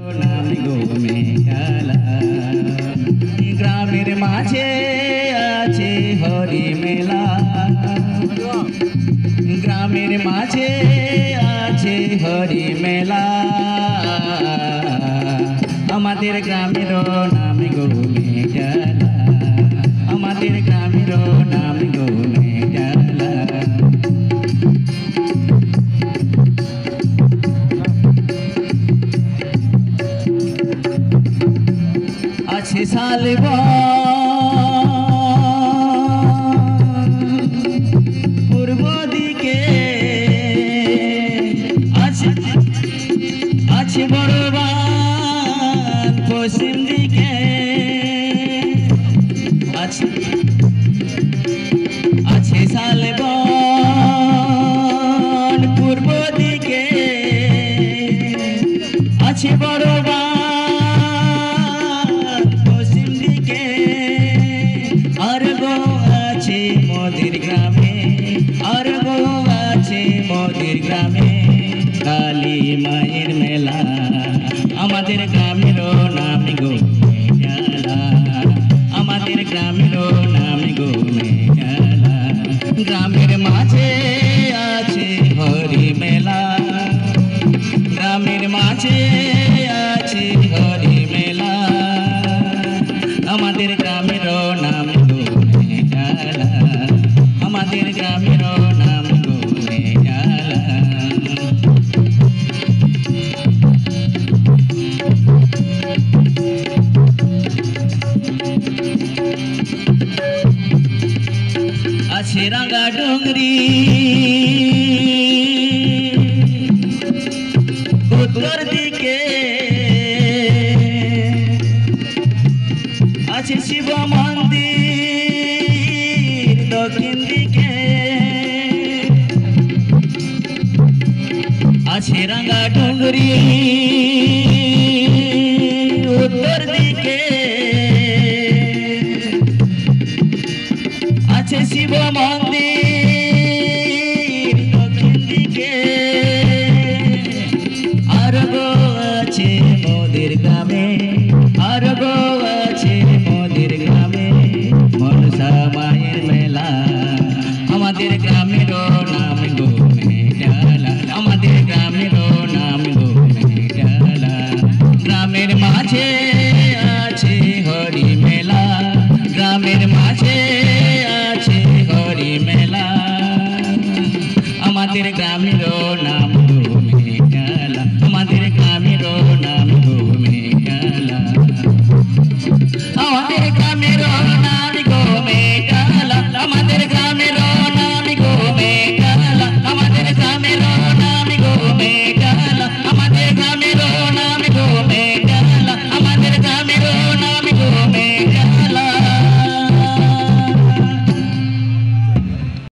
নাম গো মেঘালা গ্রামের মাঝে আছে হরি মেলা গ্রামের মাঝে আছে হরি মেলা আমাদের গ্রামের নাম গো মেঘালা আমাদের গ্রামের নাম গো মেঘালা আছে শালবন পূর্ব দিকে আছে বড়বান পশ্চিম দিকে আছে শালবন পূর্ব দিকে আছে বড়বান মোদের গ্রামে আর গো আছে মোদের গ্রামে কালী মায়ের মেলা আমাদের গ্রামের নাম গো মেঘালা আমাদের গ্রামের নাম গো মেঘালা গ্রামের মাঝে আছে হরি মেলা গ্রামের মাঝে আছে হরি মেলা আমাদের গ্রামের নাম গো মেঘালা আমাদের গ্রামের নাম গো মেঘালা আছে রাঙ্গা ডুংরি উত্তর দিকে আছে শিব মন্দির দক্ষিণ দিকে আছে রাঙ্গা ডুংরি উত্তর দিকে আছে শিব মন্দির দক্ষিণ দিকে আর গো আছে মোদের গ্রামে আর গো আছে মোদের গ্রামে মনসা মায়ের মেলা আমাদের গ্রামের নাম গো মেঘালা আমাদের গ্রামের নাম গো মেঘালা গ্রামের মাঝে